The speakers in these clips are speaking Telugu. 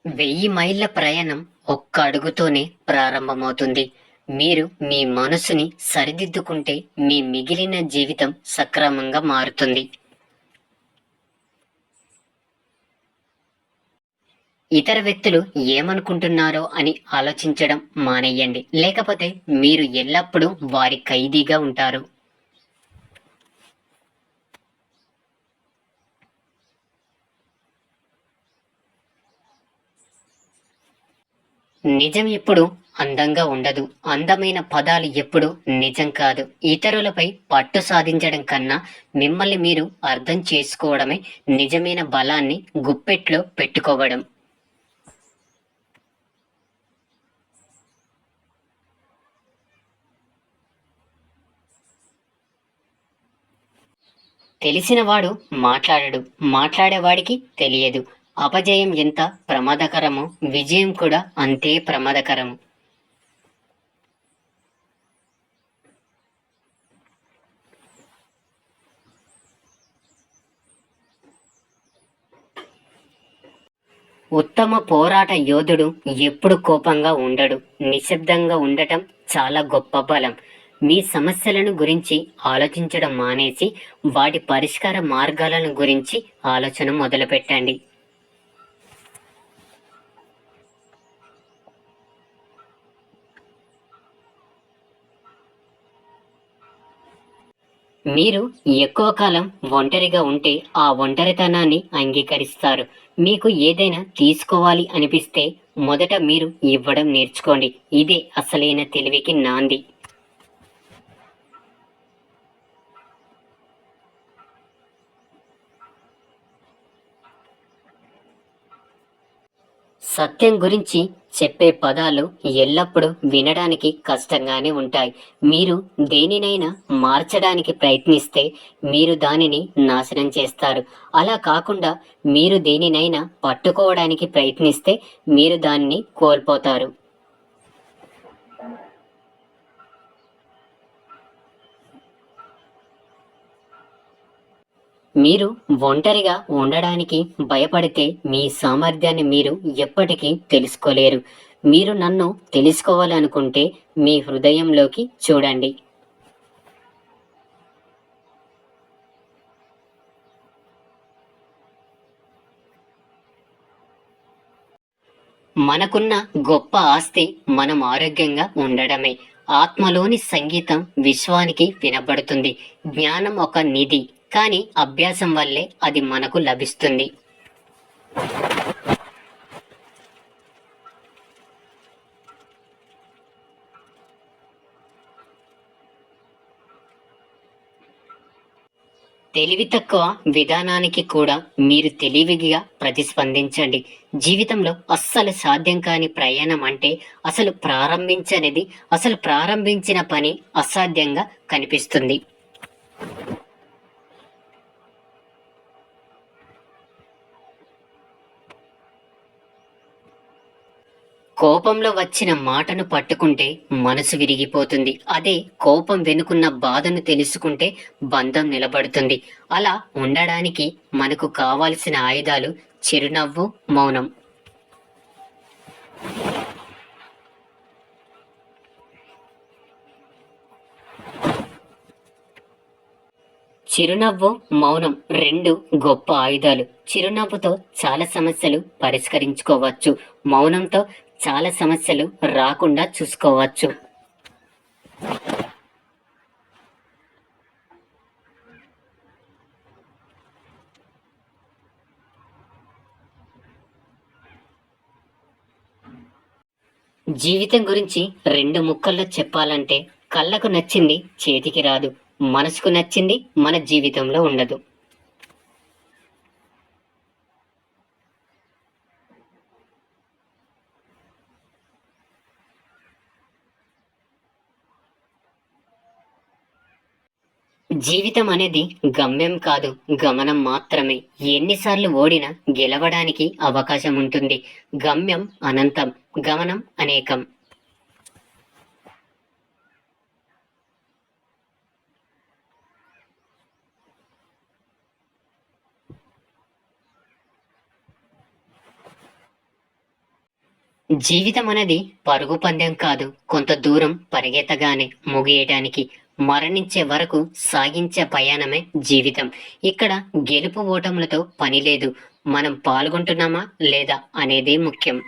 1000 మైళ్ళ ప్రయాణం ఒక్క అడుగుతోనే ప్రారంభమవుతుంది. మీరు మీ మనసుని సరిదిద్దుకుంటే మీ మిగిలిన జీవితం సక్రమంగా మారుతుంది. ఇతర వ్యక్తులు ఏమనుకుంటున్నారో అని ఆలోచించడం మానేయండి. లేకపోతే మీరు ఎల్లప్పుడూ వారి ఖైదీగా ఉంటారు. నిజం ఎప్పుడు అందంగా ఉండదు. అందమైన పదాలు ఎప్పుడు నిజం కాదు. ఇతరులపై పట్టు సాధించడం కన్నా మిమ్మల్ని మీరు అర్థం చేసుకోవడమే నిజమైన బలాన్ని గుప్పెట్లో పెట్టుకోవడం. తెలిసినవాడు మాట్లాడడు. మాట్లాడేవాడికి తెలియదు. అపజయం ఎంత ప్రమాదకరమో విజయం కూడా అంతే ప్రమాదకరం. ఉత్తమ పోరాట యోధుడు ఎప్పుడు కోపంగా ఉండడు. నిశ్శబ్దంగా ఉండటం చాలా గొప్ప బలం. మీ సమస్యలను గురించి ఆలోచించడం మానేసి వాటి పరిష్కార మార్గాలను గురించి ఆలోచన మొదలుపెట్టండి. మీరు ఎక్కువ కాలం ఒంటరిగా ఉంటే ఆ ఒంటరితనాన్ని అంగీకరిస్తారు. మీకు ఏదైనా తీసుకోవాలి అనిపిస్తే మొదట మీరు ఇవ్వడం నేర్చుకోండి. ఇదే అసలైన తెలివికి నాంది. సత్యం గురించి చెప్పే పదాలు ఎల్లప్పుడూ వినడానికి కష్టంగానే ఉంటాయి. మీరు దేనినైనా మార్చడానికి ప్రయత్నిస్తే మీరు దానిని నాశనం చేస్తారు. అలా కాకుండా మీరు దేనినైనా పట్టుకోవడానికి ప్రయత్నిస్తే మీరు దానిని కోల్పోతారు. మీరు ఒంటరిగా ఉండడానికి భయపడితే మీ సామర్థ్యాన్ని మీరు ఎప్పటికీ తెలుసుకోలేరు. మీరు నన్ను తెలుసుకోవాలనుకుంటే మీ హృదయంలోకి చూడండి. మనకున్న గొప్ప ఆస్తి మనం ఆరోగ్యంగా ఉండడమే. ఆత్మలోని సంగీతం విశ్వానికి వినబడుతుంది. జ్ఞానం ఒక నిధి, కానీ అభ్యాసం వల్లే అది మనకు లభిస్తుంది. తెలివి తక్కువ విధానానికి కూడా మీరు తెలివిగా ప్రతిస్పందించండి. జీవితంలో అస్సలు సాధ్యం కాని ప్రయాణం అంటే అసలు ప్రారంభించిన పని అసాధ్యంగా కనిపిస్తుంది. కోపంలో వచ్చిన మాటను పట్టుకుంటే మనసు విరిగిపోతుంది. అదే కోపం వెనుకున్న బాధను తెలుసుకుంటే బంధం నిలబడుతుంది. అలా ఉండడానికి మనకు కావాల్సిన ఆయుధాలు చిరునవ్వు, మౌనం. చిరునవ్వు, మౌనం రెండు గొప్ప ఆయుధాలు. చిరునవ్వుతో చాలా సమస్యలు పరిష్కరించుకోవచ్చు. మౌనంతో చాలా సమస్యలు రాకుండా చూసుకోవచ్చు. జీవితం గురించి రెండు ముక్కల్లో చెప్పాలంటే కళ్ళకు నచ్చింది చేతికి రాదు, మనసుకు నచ్చింది మన జీవితంలో ఉండదు. జీవితం అనేది గమ్యం కాదు, గమనం మాత్రమే. ఎన్నిసార్లు ఓడినా గెలవడానికి అవకాశం ఉంటుంది. గమ్యం అనంతం, గమనం అనేకం. జీవితం అనేది పరుగు పందెం కాదు. కొంత దూరం పరిగెత్తగానే ముగియటానికి, మరణించే వరకు సాగించే ప్రయాణమే జీవితం. ఇక్కడ గెలుపు ఓటములతో పని లేదు. మనం పాల్గొంటున్నామా లేదా అనేదే ముఖ్యం.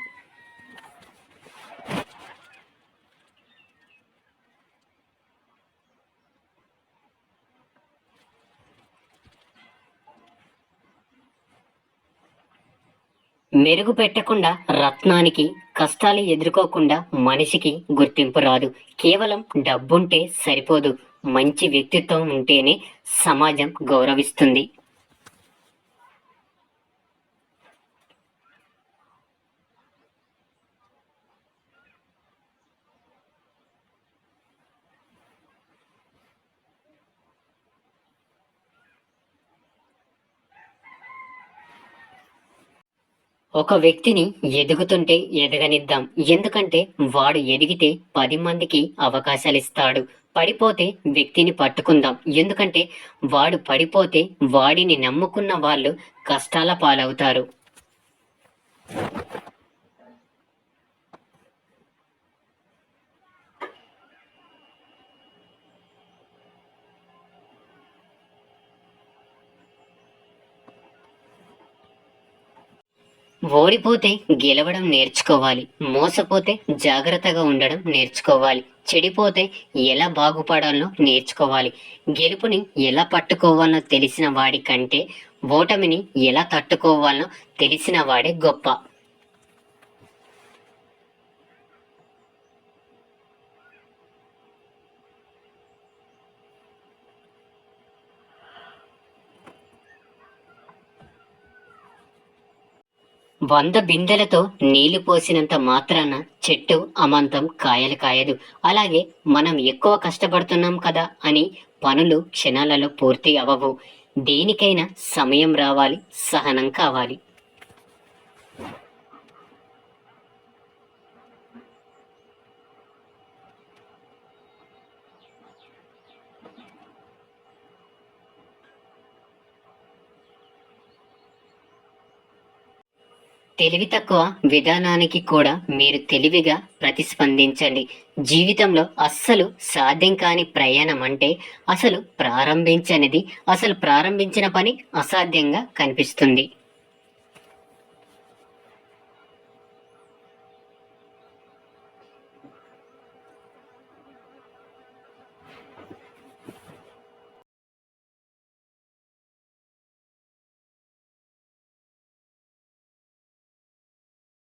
మెరుగు పెట్టకుండా రత్నానికి, కష్టాలు ఎదుర్కోకుండా మనిషికి గుర్తింపు రాదు. కేవలం డబ్బుంటే సరిపోదు. మంచి వ్యక్తిత్వం ఉంటేనే సమాజం గౌరవిస్తుంది. ఒక వ్యక్తిని ఎదుగుతుంటే ఎదగనిద్దాం. ఎందుకంటే వాడు ఎదిగితే 10 మందికి అవకాశాలిస్తాడు. పడిపోతే వ్యక్తిని పట్టుకుందాం. ఎందుకంటే వాడు పడిపోతే వాడిని నమ్ముకున్న వాళ్ళు కష్టాల పాలవుతారు. ఓడిపోతే గెలవడం నేర్చుకోవాలి. మోసపోతే జాగ్రత్తగా ఉండడం నేర్చుకోవాలి. చెడిపోతే ఎలా బాగుపడాలో నేర్చుకోవాలి. గెలుపుని ఎలా పట్టుకోవాలో తెలిసిన వాడి కంటే ఓటమిని ఎలా తట్టుకోవాలో తెలిసిన వాడే గొప్ప. వంద బిందెలతో నీళ్లు పోసినంత మాత్రాన చెట్టు అమాంతం కాయలు కాయదు. అలాగే మనం ఎక్కువ కష్టపడుతున్నాం కదా అని పనులు క్షణాలలో పూర్తి అవ్వవు. దేనికైనా సమయం రావాలి, సహనం కావాలి. తెలివి తక్కువ విధానానికి కూడా మీరు తెలివిగా ప్రతిస్పందించండి. జీవితంలో అస్సలు సాధ్యం కాని ప్రయాణం అంటే అసలు ప్రారంభించిన పని అసాధ్యంగా కనిపిస్తుంది.